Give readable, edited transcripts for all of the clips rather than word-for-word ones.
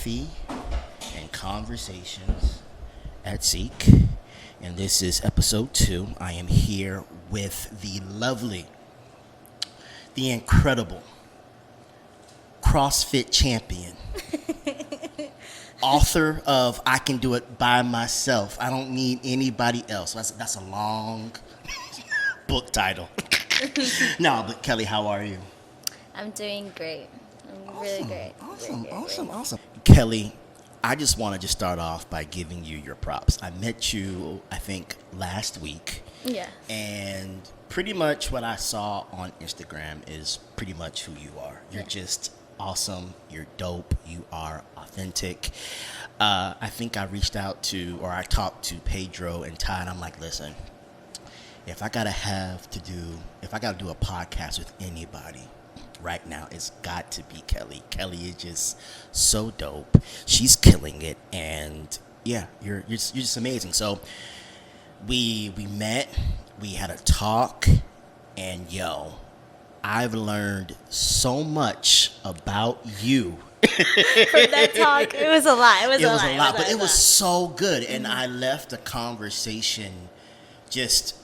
Coffee and Conversations at Seek. And this is episode 2. I am here with the lovely, the incredible CrossFit champion, author of I Can Do It By Myself. I don't need anybody else. That's a long book title. No, but Kelly, how are you? I'm doing great. I'm really great. Awesome. Kelly, I just want to start off by giving you your props. I met you, I think, last week. Yeah. And pretty much what I saw on Instagram is pretty much who you are. You're just awesome. You're dope. You are authentic. I think I reached out to, or I talked to Pedro and Ty, and I'm like, listen, if I gotta do a podcast with anybody right now, it's got to be Kelly. Kelly is just so dope. She's killing it, and yeah, you're just amazing. So we met, we had a talk, and I've learned so much about you. From that talk, it was a lot. It was a lot, but it was so good, and I left the conversation just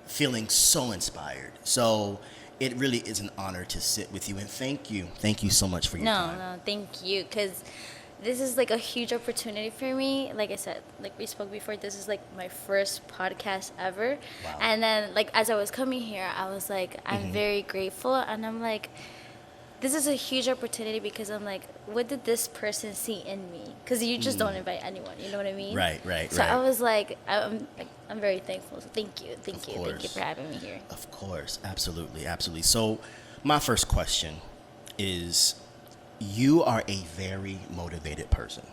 feeling so inspired. So it really is an honor to sit with you, and thank you so much for your time. No, thank you, because this is like a huge opportunity for me. Like I said, like we spoke before, this is like my first podcast ever. Wow. And then like as I was coming here, I was like, I'm very grateful, and I'm like, this is a huge opportunity because I'm like, what did this person see in me? Because you just don't invite anyone, you know what I mean? Right. So I was like, I'm very thankful. So thank you for having me here. Of course, absolutely. So my first question is, you are a very motivated person.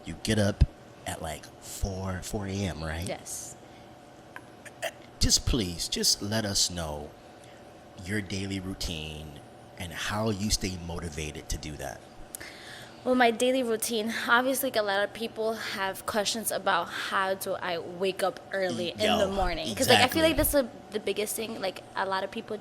You get up at like 4 a.m., right? Yes. Just let us know your daily routine and how you stay motivated to do that. Well, my daily routine, obviously, like a lot of people have questions about how do I wake up early in the morning. Because like I feel like that's the biggest thing, like a lot of people,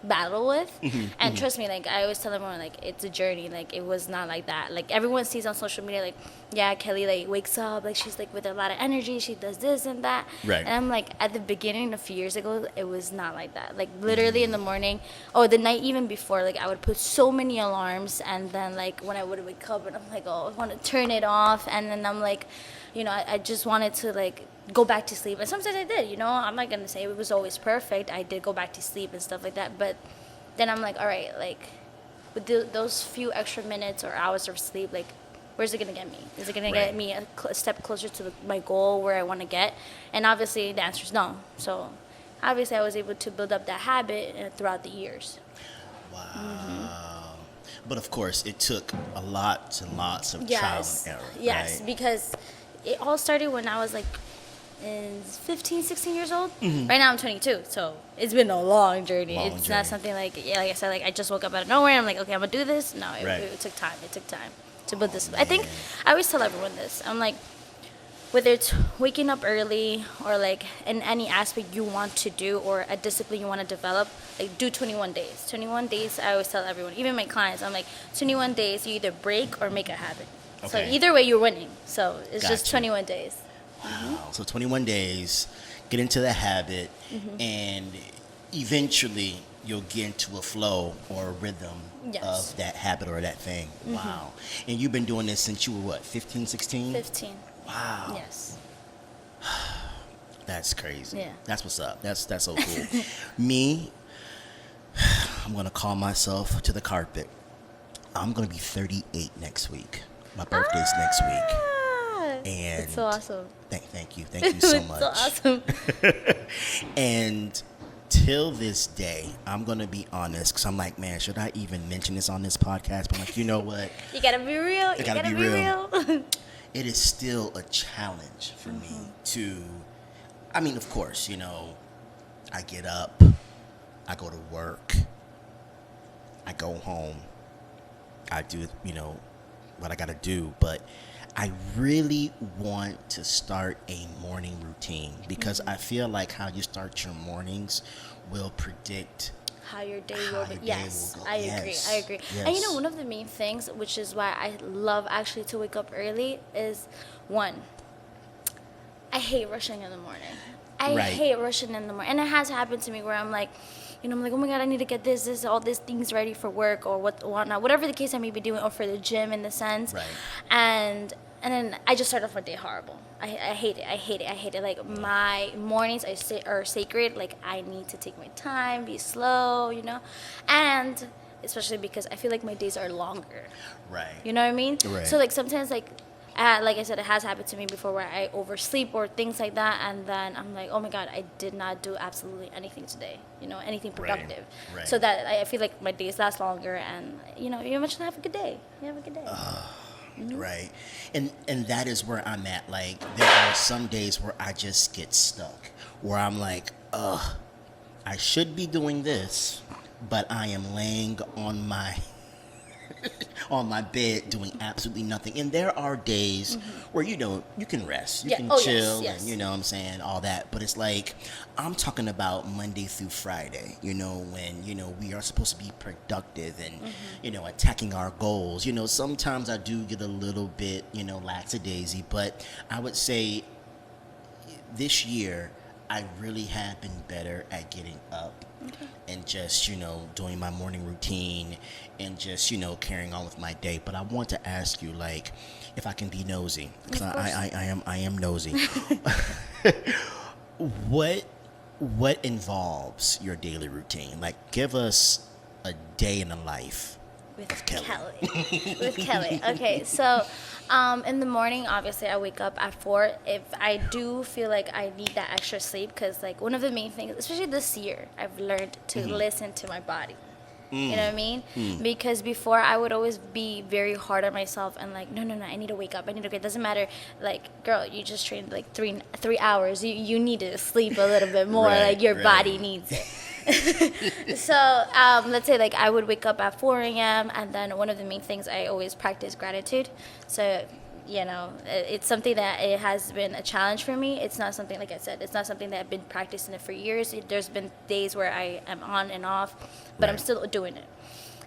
battle with. And trust me, like I always tell everyone, like it's a journey. Like it was not like that. Like everyone sees on social media, like, yeah, Kelly like wakes up, like she's like with a lot of energy, she does this and that. Right. And I'm like, at the beginning, a few years ago, it was not like that. Like literally in the morning, or the night even before, like I would put so many alarms, and then like when I would wake up, and I'm like, oh, I want to turn it off, and then I'm like, I just wanted to like go back to sleep. And sometimes I did, I'm not gonna say it was always perfect. I did go back to sleep and stuff like that, but then I'm like, all right, like with those few extra minutes or hours of sleep, like where's it gonna get me? Is it gonna get me a step closer to my goal where I want to get? And obviously the answer is no. So obviously I was able to build up that habit throughout the years. Wow. But of course it took lots and lots of trial and error. Yes, right? Because it all started when I was like 15, 16 years old. Right now I'm 22, so it's been a long journey. Not something like, like I said, like I just woke up out of nowhere and I'm like, okay, I'm gonna do this. No, it took time. It took time to build this. I think I always tell everyone this. I'm like, whether it's waking up early or like in any aspect you want to do or a discipline you want to develop, like do 21 days. 21 days, I always tell everyone, even my clients, I'm like, 21 days, you either break or make a habit. Okay. So either way, you're winning. So it's just 21 days. Wow. So 21 days, get into the habit, and eventually you'll get into a flow or a rhythm of that habit or that thing. Wow. And you've been doing this since you were what, 15, 16? 15. Wow. Yes. That's crazy. Yeah. That's what's up. That's so cool. Me, I'm going to call myself to the carpet. I'm going to be 38 next week. My birthday's next week. And it's so awesome. Thank you so much. So awesome. And till this day, I'm going to be honest, because I'm like, man, should I even mention this on this podcast? But I'm like, you know what? You got to be real. You got to be real. It is still a challenge for me to, I mean, of course, I get up, I go to work, I go home, I do, what I got to do, but I really want to start a morning routine because I feel like how you start your mornings will predict how your day How will be. your day Yes, will go. I agree. Yes. I agree. And you know, one of the main things, which is why I love actually to wake up early, is one, I hate rushing in the morning. I Right. hate rushing in the morning. And it has happened to me where I'm like, I'm like, oh my God, I need to get all these things ready for work or whatnot, whatever the case I may be doing, or for the gym in the sense. Right. And then I just start off my day horrible. I hate it. I hate it. I hate it. Like, my mornings are sacred. Like, I need to take my time, be slow, and especially because I feel like my days are longer. Right. You know what I mean? Right. So like sometimes like I said, it has happened to me before where I oversleep or things like that, and then I'm like, oh my God, I did not do absolutely anything today. Anything productive. Right. So that I feel like my days last longer, and you eventually have a good day. You have a good day. Right. And that is where I'm at. Like, there are some days where I just get stuck, where I'm like, I should be doing this, but I am laying on my on my bed doing absolutely nothing. And there are days where you can rest, you can chill, yes. and what I'm saying, all that. But it's like, I'm talking about Monday through Friday, when we are supposed to be productive and attacking our goals. Sometimes I do get a little bit lackadaisy, but I would say this year I really have been better at getting up and just, doing my morning routine and just, carrying on with my day. But I want to ask you, like, if I can be nosy, because I am nosy. What involves your daily routine? Like, give us a day in the life with Kelly. With Kelly. Okay, so in the morning, obviously, I wake up at 4. If I do feel like I need that extra sleep, because like one of the main things, especially this year, I've learned to listen to my body. You know what I mean? Because before I would always be very hard on myself and like, no, I need to wake up. It doesn't matter. Like, girl, you just trained like three hours. You need to sleep a little bit more. Right, like your right. body needs it. So let's say like I would wake up at 4 a.m. and then one of the main things I always practice gratitude. So it's something that it has been a challenge for me. It's not something, like I said, it's not something that I've been practicing it for years. There's been days where I am on and off, but I'm Right. still doing it.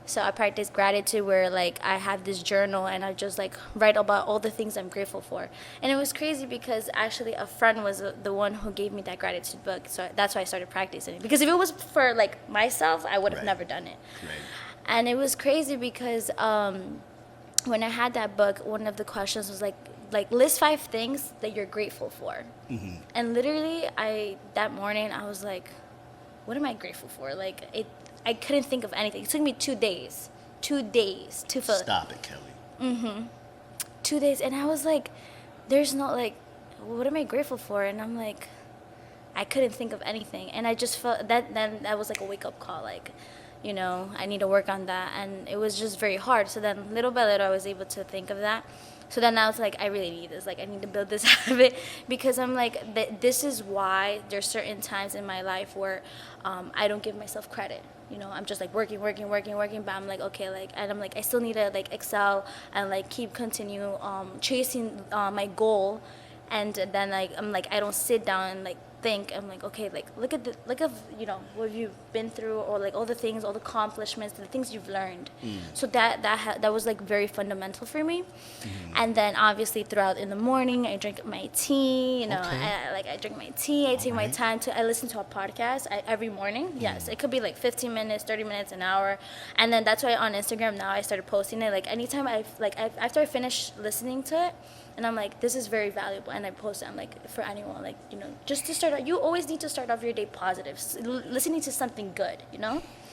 So I practice gratitude where like I have this journal and I just like write about all the things I'm grateful for. And it was crazy because actually a friend was the one who gave me that gratitude book. So that's why I started practicing it. Because if it was for like myself, I would have Right. never done it. Right. And it was crazy because when I had that book, one of the questions was like list 5 things that you're grateful for. And literally, that morning I was like, what am I grateful for? Like I couldn't think of anything. It took me 2 days to feel. Stop it, Kelly. 2 days, and I was like, there's no like, what am I grateful for? And I'm like, I couldn't think of anything, and I just felt that then that was like a wake up call, like, I need to work on that, and it was just very hard. So then little by little I was able to think of that. So then I was like, I really need this. Like, I need to build this habit because I'm like, this is why there's certain times in my life where I don't give myself credit. I'm just like working, but I'm like, okay, like, and I'm like, I still need to like excel and like continue chasing my goal. And then like, I'm like, I don't sit down and like think. I'm like, okay, like look at what you've been through, or like all the things, all the accomplishments, the things you've learned. So that was like very fundamental for me. And then obviously throughout in the morning, I drink my tea. Okay. I drink my tea. I take my time I listen to a podcast every morning. Yes, it could be like 15 minutes, 30 minutes, an hour. And then that's why on Instagram now I started posting it. Like anytime after I finish listening to it, and I'm like, this is very valuable, and I post it. I'm like, for anyone, like, just to start out, you always need to start off your day positive, listening to something good,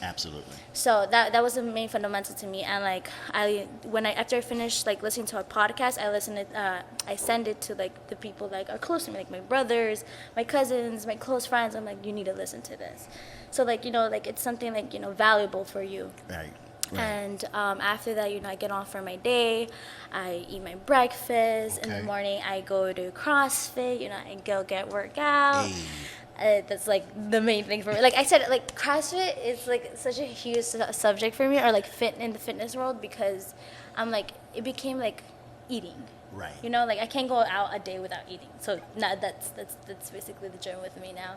Absolutely. So that was the main fundamental to me. And like after I finished like listening to a podcast, I send it to like the people like are close to me, like my brothers, my cousins, my close friends. I'm like, you need to listen to this. So like like it's something like valuable for you. Right. And after that, I get on for my day. I eat my breakfast. In the Okay. morning, I go to CrossFit. I go get workout. That's like the main thing for me. Like I said, like CrossFit is like such a huge subject for me, or like in the fitness world, because I'm like, it became like eating. Right. You know, like I can't go out a day without eating. So that's basically the gym with me now.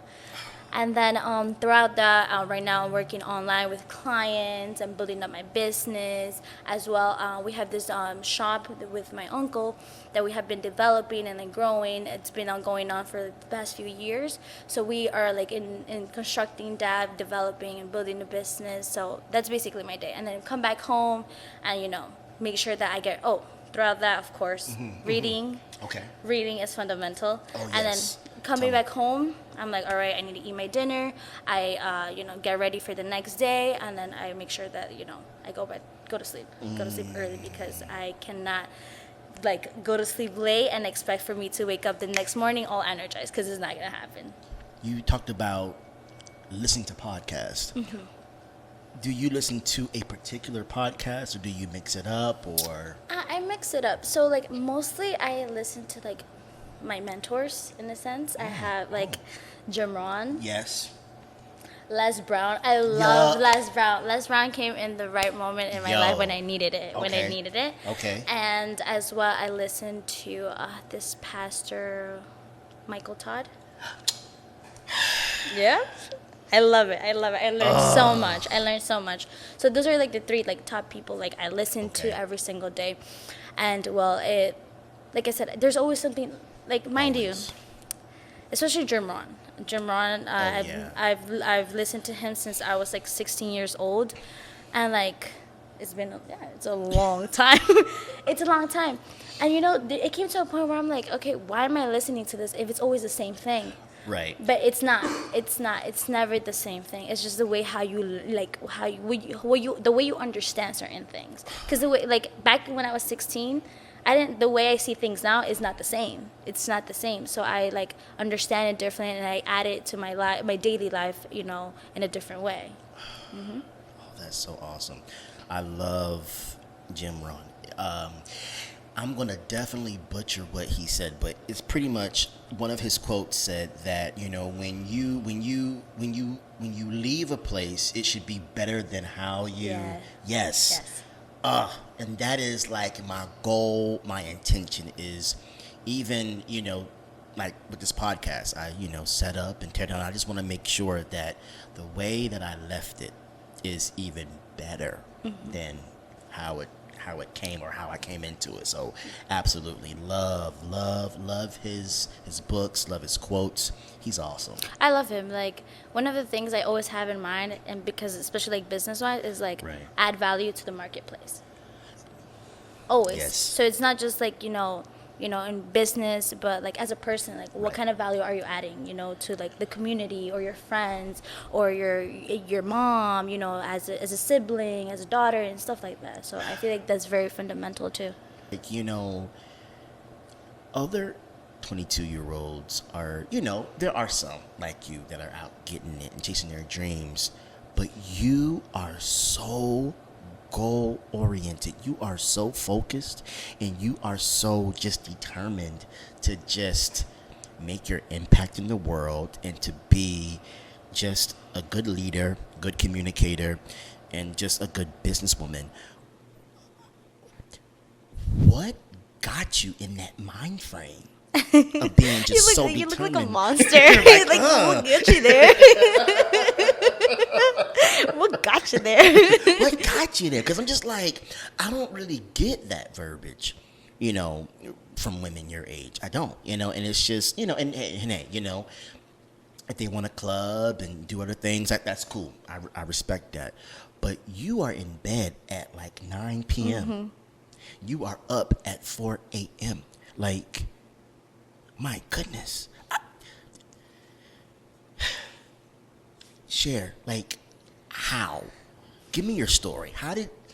And then throughout that, right now I'm working online with clients and building up my business as well. We have this shop with my uncle that we have been developing and then growing. It's been going on for the past few years. So we are like in constructing that, developing and building the business. So that's basically my day. And then come back home and, make sure that I get, throughout that, of course, reading. Okay. Reading is fundamental. Oh, And then yes. coming Tell me. back home, I'm like, all right, I need to eat my dinner. I, get ready for the next day, and then I make sure that, I go to sleep, go to sleep early because I cannot like go to sleep late and expect for me to wake up the next morning all energized because it's not gonna happen. You talked about listening to podcasts. Do you listen to a particular podcast, or do you mix it up, or? I mix it up. So like mostly I listen to like my mentors in a sense. I have like Jim Ron, Yes. Les Brown. I love Yeah. Les Brown. Les Brown came in the right moment in my Yo. life when I needed it. Okay. Okay. And as well, I listened to this pastor, Michael Todd. Yeah. I love it. I learned so much. So those are like the three like top people like I listen Okay. to every single day. And well, it like I said, there's always something like mind Always. you, especially Jim Ron. yeah. I've listened to him since I was like 16 years old, and like it's a long time. It's a long time, and it came to a point where I'm like, okay, why am I listening to this if it's always the same thing? Right. But it's not. It's never the same thing. It's just the way how you the way you understand certain things. Because the way like back when I was 16. The way I see things now is not the same. It's not the same. So I like understand it differently, and I add it to my daily life, in a different way. Oh, that's so awesome. I love Jim Ron. I'm gonna definitely butcher what he said, but it's pretty much one of his quotes said that when you leave a place, it should be better than how you. Yeah. Yes. Yes. And that is like my goal, my intention is even, like with this podcast, I, set up and tear down. I just want to make sure that the way that I left it is even better than how it came or how I came into it. So absolutely love his books, love his quotes. He's awesome. I love him. Like one of the things I always have in mind, and because especially like business wise, is like Right. add value to the marketplace. Always. Yes. So it's not just like in business, but like as a person, like what Right. kind of value are you adding, to like the community or your friends or your mom, as a sibling, as a daughter and stuff like that. So I feel like that's very fundamental too. Like, other 22-year-olds are, there are some like you that are out getting it and chasing their dreams, but you are so goal oriented. You are so focused, and you are so just determined to just make your impact in the world and to be just a good leader, good communicator, and just a good businesswoman. What got you in that mind frame of being just so determined? You look like a monster. Like what got you there? What got you there? What got you there? Because I'm just like, I don't really get that verbiage, from women your age. I don't, and it's just, and hey, if they want to club and do other things, that's cool. I respect that. But you are in bed at like 9 p.m. You are up at 4 a.m. Like, my goodness. Share, like, how? Give me your story.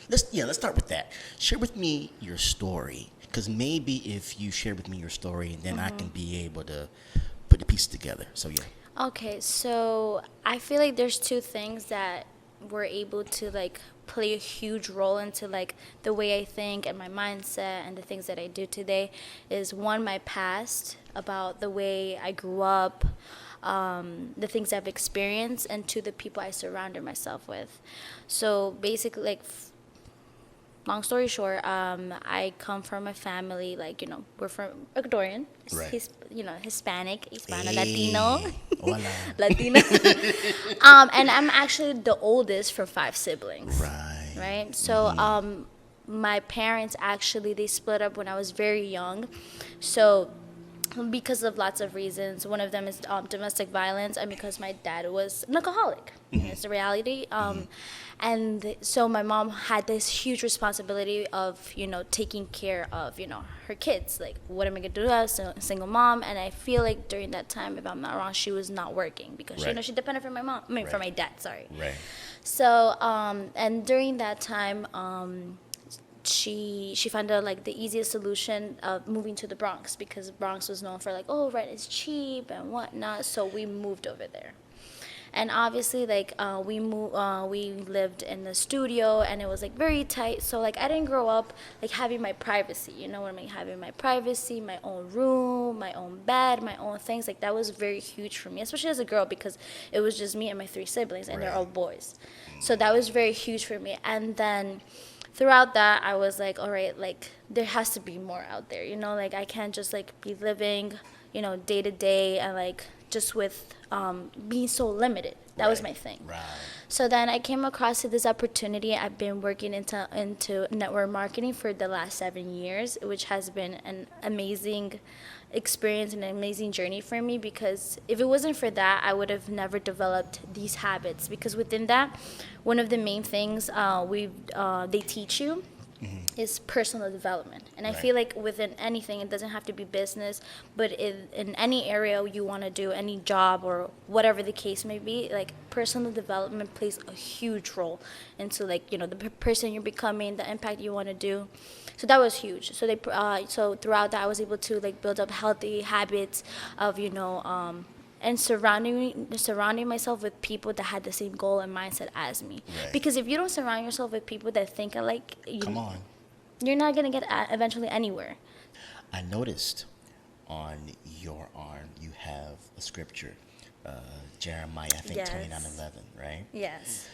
Let's start with that. Share with me your story, because maybe if you share with me your story, then I can be able to put the pieces together. So yeah. Okay, so I feel like there's two things that were able to like play a huge role into like the way I think and my mindset and the things that I do today. Is one, my past, about the way I grew up, the things I've experienced, and two, the people I surrounded myself with. So basically, like long story short, I come from a family, like, we're from Ecuadorian, Right. Hispanic, Hispano, Hey. Latino, Hola. Latino. And I'm actually the oldest for 5 siblings. Right. Right? So, my parents actually, they split up when I was very young. So, because of lots of reasons. One of them is domestic violence, and because my dad was an alcoholic. It's a reality. And so my mom had this huge responsibility of, taking care of, her kids. Like, what am I going to do as a single mom? And I feel like during that time, if I'm not wrong, she was not working because, Right. she depended from my mom. I mean, from my Right. dad, sorry. Right. So, and during that time, she found out like the easiest solution of moving to the Bronx, because Bronx was known for like, oh, rent is cheap and whatnot. So we moved over there, and obviously like we lived in the studio, and it was like very tight. So like I didn't grow up like having my privacy. You know what I mean? Having my privacy, my own room, my own bed, my own things. Like that was very huge for me, especially as a girl, because it was just me and my 3 siblings, and they're Right. all boys. So that was very huge for me. And then throughout that, I was like, all right, like there has to be more out there, like I can't just like be living, day to day, and like just with being so limited. That was Right. my thing. Right. So then I came across this opportunity. I've been working into network marketing for the last 7 years, which has been an amazing experience and an amazing journey for me, because if it wasn't for that, I would have never developed these habits. Because within that, one of the main things they teach you is personal development. And I Right. feel like within anything, it doesn't have to be business, but in any area you want to do, any job or whatever the case may be, like personal development plays a huge role into like, the person you're becoming, the impact you want to do. So that was huge. So so throughout that, I was able to like build up healthy habits of, and surrounding myself with people that had the same goal and mindset as me. Right. Because if you don't surround yourself with people that think alike, Come on. you're not gonna get eventually anywhere. I noticed on your arm you have a scripture, Jeremiah, I think Yes. 29:11, right? Yes.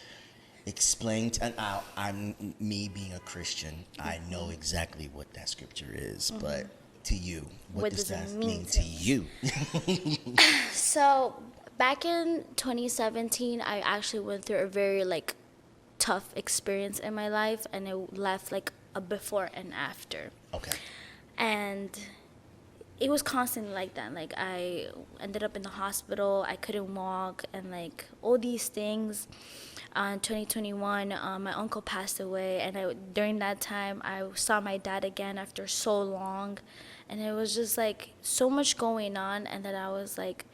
Explain. And I'm me being a Christian. I know exactly what that scripture is, but to you, what does does it that mean mean to to you? So back in 2017, I actually went through a very like tough experience in my life, and it left like a before and after. Okay. And it was constantly like that. Like I ended up in the hospital. I couldn't walk, and like all these things. In 2021, my uncle passed away, and during that time, I saw my dad again after so long, and it was just like so much going on, and then I was like,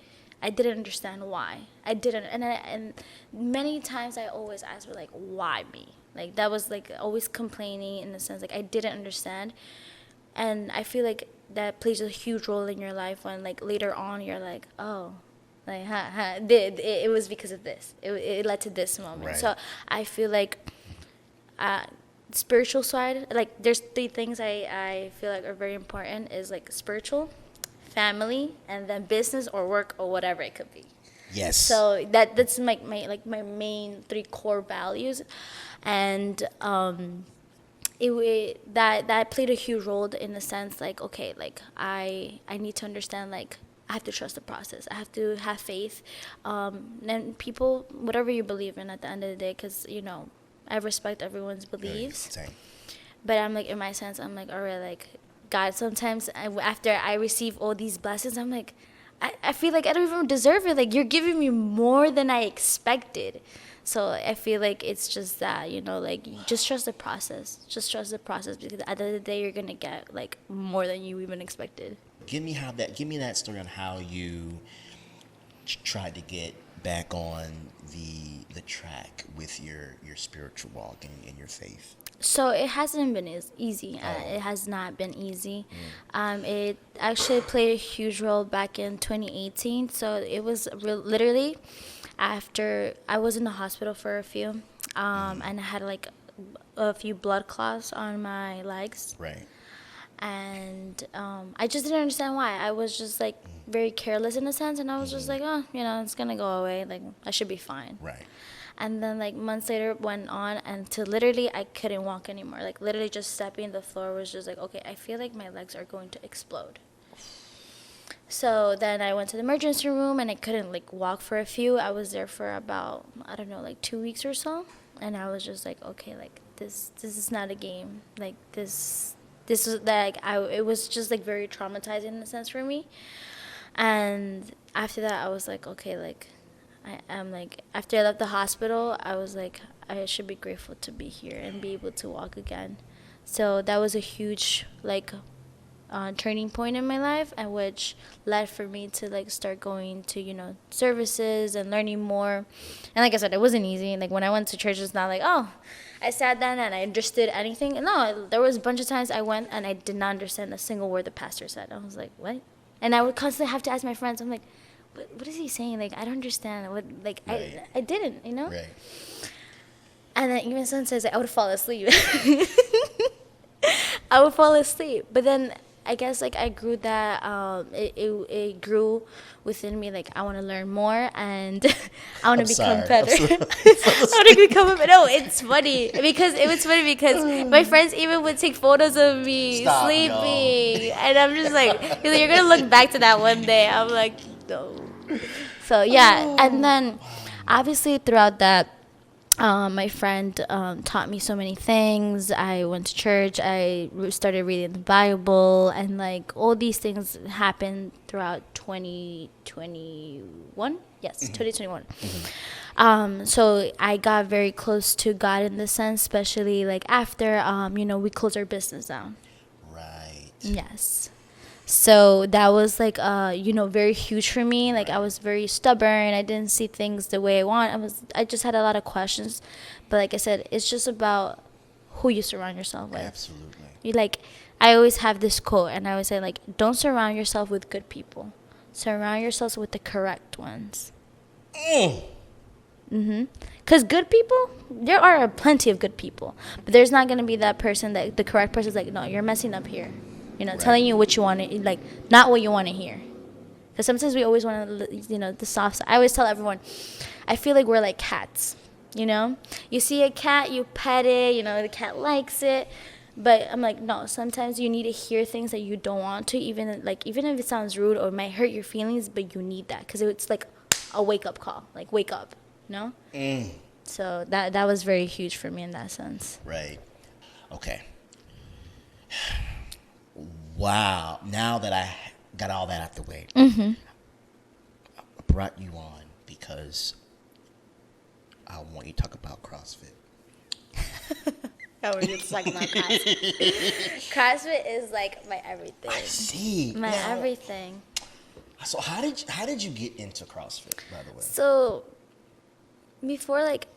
I didn't understand why. I didn't, and many times I always asked, like, why me? Like that was like always complaining in the sense like I didn't understand. And I feel like that plays a huge role in your life when like later on you're like, oh, like it was because of this. It led to this moment. Right. So I feel like spiritual side, like there's 3 things I feel like are very important, is like spiritual, family, and then business or work or whatever it could be. Yes. So that's my main 3 core values. And that played a huge role in the sense like, okay, like I need to understand, like I have to trust the process. I have to have faith. And people, whatever you believe in at the end of the day, because, I respect everyone's beliefs. Same. But I'm like, in my sense, I'm like, all right, like, God, sometimes after I receive all these blessings, I'm like, I feel like I don't even deserve it. Like, you're giving me more than I expected. So I feel like it's just that, like, just trust the process. Just trust the process, because at the end of the day, you're going to get, like, more than you even expected. Give me that story on how you tried to get back on the track with your spiritual walk and your faith. So it hasn't been as easy. Oh. It has not been easy. It actually played a huge role back in 2018. So it was literally after I was in the hospital for a few, and I had like a few blood clots on my legs. Right. And I just didn't understand why. I was just like very careless in a sense, and I was just like, oh, it's gonna go away. Like I should be fine. Right. And then like months later went on, and to literally I couldn't walk anymore. Like literally just stepping the floor was just like, okay, I feel like my legs are going to explode. So then I went to the emergency room, and I couldn't like walk for a few. I was there for about, I don't know, like 2 weeks or so. And I was just like, okay, like this is not a game. Like this was like, it was just like very traumatizing in a sense for me. And after that I was like, okay, like I'm like, after I left the hospital, I was like, I should be grateful to be here and be able to walk again. So that was a huge like turning point in my life, and which led for me to like start going to, you know, services and learning more. And like I said, it wasn't easy. Like when I went to church, it's not like, oh, I sat down and I understood anything. And no, there was a bunch of times I went and I did not understand a single word the pastor said. I was like, what? And I would constantly have to ask my friends, I'm like, what is he saying? Like, I don't understand. What, like, Right. I didn't, you know? Right. And then even sometimes I would fall asleep. I would fall asleep. But then I guess like I grew that, it grew within me. Like I want to learn more, and I want to become better. I want to become better. No, it's funny because it was funny because my friends even would take photos of me Stop, sleeping, and I'm just like, you're gonna look back to that one day. I'm like, no. So yeah, and then obviously throughout that, my friend taught me so many things. I went to church. I started reading the Bible, and like all these things happened throughout 2021. Yes, 2021. So I got very close to God in the sense, especially like after you know, we closed our business down. Right. Yes. So that was like you know, very huge for me. Like I was very stubborn. I didn't see things the way I want. I just had a lot of questions. But like I said, it's just about who you surround yourself with. Absolutely. You like, I always have this quote, and I always say like, don't surround yourself with good people. Surround yourselves with the correct ones. Because good people, there are plenty of good people, but there's not going to be that person that the correct person is like, no, you're messing up here. You know, Right. telling you what you want to, like, not what you want to hear. Because sometimes we always want to, you know, the soft side. I always tell everyone, I feel like we're like cats, you know? You see a cat, you pet it, you know, the cat likes it. But I'm like, no, sometimes you need to hear things that you don't want to, even if it sounds rude or might hurt your feelings, but you need that. Because it's like a wake-up call. Like, wake up, you know? So that was very huge for me in that sense. Right. Okay. Wow. Now that I got all that out the way, I brought you on because I want you to talk about CrossFit. How are you talking about CrossFit? CrossFit is like my everything. I see. My Now, everything. So how did you get into CrossFit, by the way? So before, like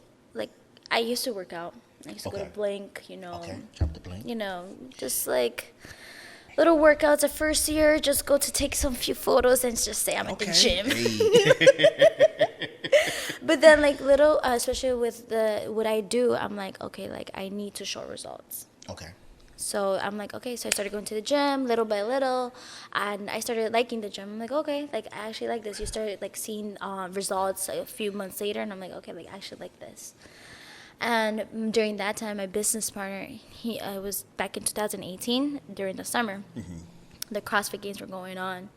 I used to work out. I used to go to Okay. Blink, you know. Okay. Drop the blink. You know, just like little workouts the first year, just go to take some few photos and just say I'm at the gym. But then like little, especially with what I do, I'm like, okay, like I need to show results. Okay. So I'm like, okay, so I started going to the gym little by little, and I started liking the gym. I'm like, okay, like I actually like this. You started like seeing results a few months later, and I'm like, okay, like I actually like this. And during that time, my business partner, I was back in 2018 during the summer. The CrossFit games were going on.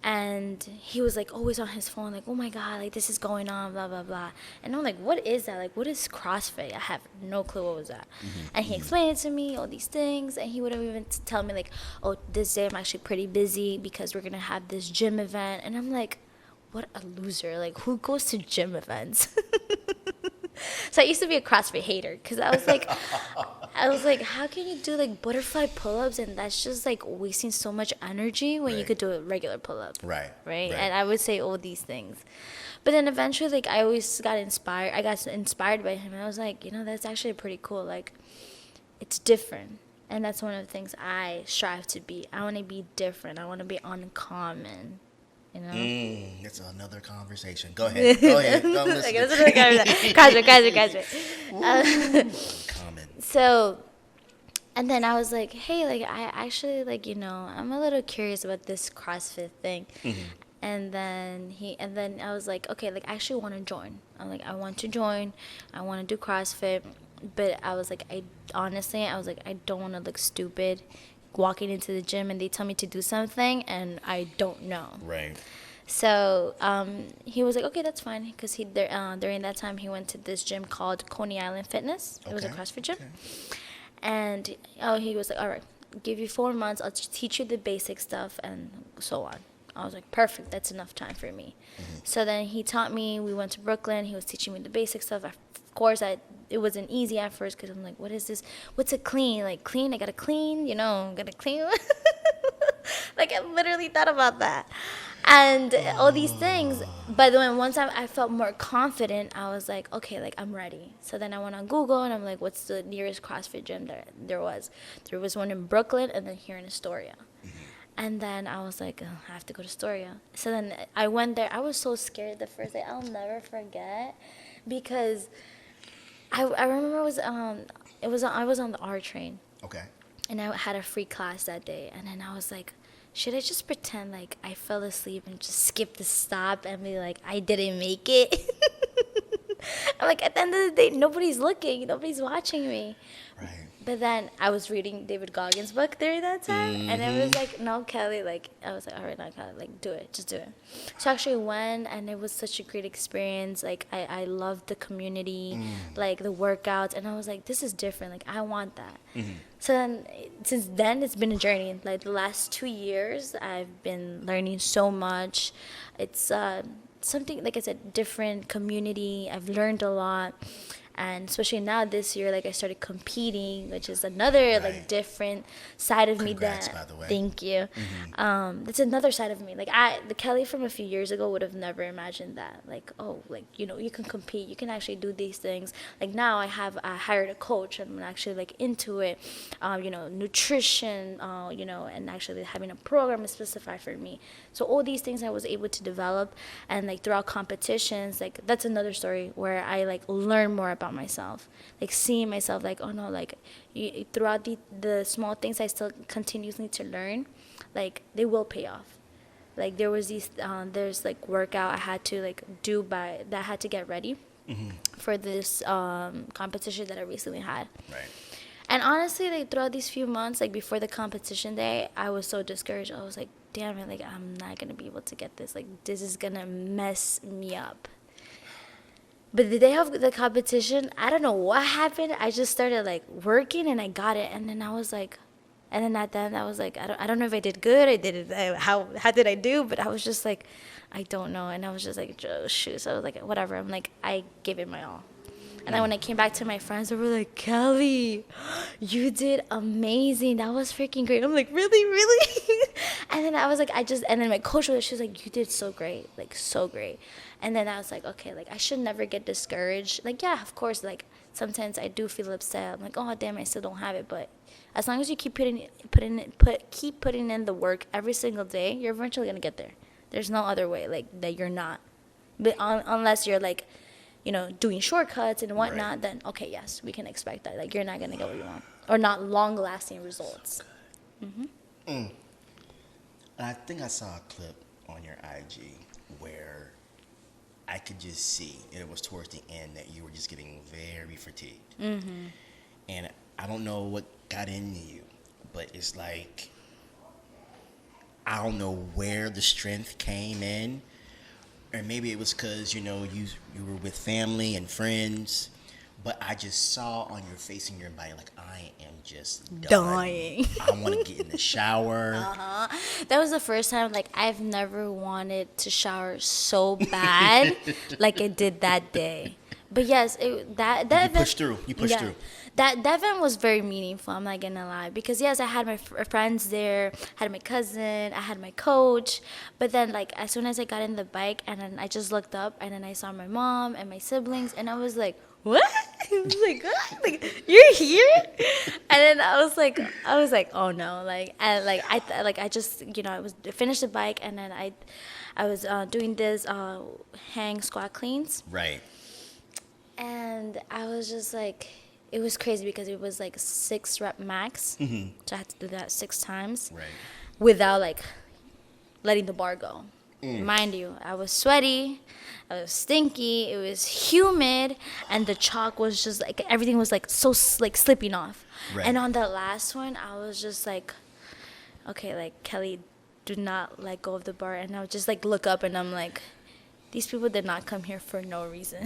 And he was like always on his phone, like, oh my God, like this is going on, blah, blah, blah. And I'm like, what is that? Like, what is CrossFit? I have no clue what was that. And he explained it to me, all these things. And he would even tell me like, oh, this day I'm actually pretty busy because we're going to have this gym event. And I'm like, what a loser. Like, who goes to gym events? So I used to be a CrossFit hater because I was like, how can you do like butterfly pull-ups, and that's just like wasting so much energy when you Right. could do a regular pull-up. Right. Right. And I would say all these things. But then eventually, like, I always got inspired. I got inspired by him. And I was like, you know, that's actually pretty cool. Like, it's different. And that's one of the things I strive to be. I want to be different. I want to be uncommon. You know? That's another conversation. Go ahead. Go ahead. I'm Okay, listening. that's another conversation. Common. So, and then I was like, hey, like, I actually, like, you know, I'm a little curious about this CrossFit thing. And then I was like, okay, like I actually want to join. I'm like, I want to join. I want to do CrossFit. But I was like, I don't want to look stupid walking into the gym and they tell me to do something and I don't know. Right. So he was like, okay, that's fine. Because during that time, he went to this gym called Coney Island Fitness. It was a Okay. CrossFit gym. Okay. And he was like, all right, give you 4 months. I'll just teach you the basic stuff and so on. I was like, perfect. That's enough time for me. So then he taught me. We went to Brooklyn. He was teaching me the basic stuff. Of course, it wasn't easy at first because I'm like, what is this? What's a clean? Like, clean? I got to clean? Got to clean? Like, I literally thought about that. And all these things. But then once I felt more confident, I was like, okay, like, I'm ready. So then I went on Google, and I'm like, what's the nearest CrossFit gym there was? There was one in Brooklyn and then here in Astoria. And then I was like, oh, I have to go to Astoria. So then I went there. I was so scared the first day. I'll never forget because I remember I was on the R train. Okay. And I had a free class that day. And then I was like, should I just pretend like I fell asleep and just skip the stop and be like, I didn't make it? I'm like, at the end of the day, nobody's looking. Nobody's watching me. Right. But then I was reading David Goggins' book during that time, and it was like, no, Kelly, like, I was like, all right, now, Kelly, like, do it, just do it. So I actually went, and it was such a great experience. Like, I loved the community, like, the workouts, and I was like, this is different. Like, I want that. So then, since then, it's been a journey. Like, the last 2 years, I've been learning so much. It's something, like I said, different community. I've learned a lot. And especially now this year, like I started competing, which is another like different side of Congrats, me. by the way. Thank you. It's another side of me. Like the Kelly from a few years ago would have never imagined that. Like, oh, like you can compete, you can actually do these things. Like now I hired a coach and I'm actually like into it. Nutrition, and actually having a program specified for me. So all these things I was able to develop, and like throughout competitions, like that's another story where I like learn more about myself, like seeing myself like, oh no, like throughout the small things I still continuously to learn, like they will pay off. Like there was there's like workout I had to like do that I had to get ready for this competition that I recently had. Right. And honestly, like throughout these few months, like before the competition day, I was so discouraged. I was like, damn it, like I'm not gonna be able to get this. Like this is gonna mess me up. But the day of the competition, I don't know what happened. I just started like working and I got it. And then I was like, and then at the end I was like, I don't know if I did good. I did it. How did I do? But I was just like, I don't know. And I was just like, oh, shoot. So I was like, whatever. I'm like, I gave it my all. And then when I came back to my friends, they were like, Kelly, you did amazing. That was freaking great. I'm like, really, really? And then I was like, and then my coach she was like, you did so great, like so great. And then I was like, okay, like I should never get discouraged. Like, yeah, of course, like sometimes I do feel upset. I'm like, oh, damn, I still don't have it. But as long as you keep putting in the work every single day, you're eventually going to get there. There's no other way, like that you're not. But unless you're like, doing shortcuts and whatnot, Right. then okay, yes, we can expect that. Like, you're not going to get what you want. Or not long-lasting results. And I think I saw a clip on your IG where I could just see, and it was towards the end, that you were just getting very fatigued. And I don't know what got into you, but it's like, I don't know where the strength came in. Or maybe it was because, you were with family and friends. But I just saw on your face and your body, like, I am just Dying. I want to get in the shower. That was the first time, like, I've never wanted to shower so bad like I did that day. But yes, that event, pushed through. You pushed through. That event was very meaningful, I'm not gonna lie. Because yes, I had my friends there, I had my cousin, I had my coach. But then, like, as soon as I got in the bike and then I just looked up and then I saw my mom and my siblings and I was like, what? I was like, what? Like, you're here? And then I was like, oh no, like, and like I just, I was finished the bike and then I was doing this hang squat cleans. Right. And I was just like, it was crazy because it was like 6 rep max. So I had to do that 6 times. Right. Without like letting the bar go. Mind you, I was sweaty, I was stinky, it was humid, and the chalk was just like everything was like so like slipping off. Right. And on the last one, I was just like, okay, like Kelly, do not let go of the bar. And I would just like look up, and I'm like, these people did not come here for no reason.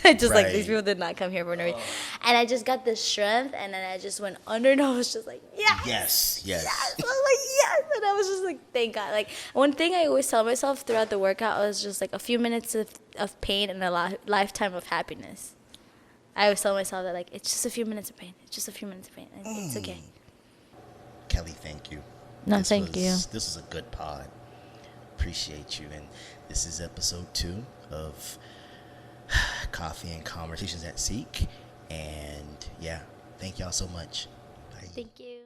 Right. Just like these Right. people did not come here for no reason. And I just got the strength, and then I just went under, and I was just like, yes. Yes. Yes. Yes. I was like, yes. And I was just like, thank God. Like, one thing I always tell myself throughout the workout was just like a few minutes of pain and a lifetime of happiness. I always tell myself that, like, it's just a few minutes of pain. It's just a few minutes of pain. And it's okay. Kelly, thank you. No, thank you. This was a good pod. Appreciate you. And this is episode 2 of Coffee and Conversations at Seek. And yeah, thank y'all so much. Bye. Thank you.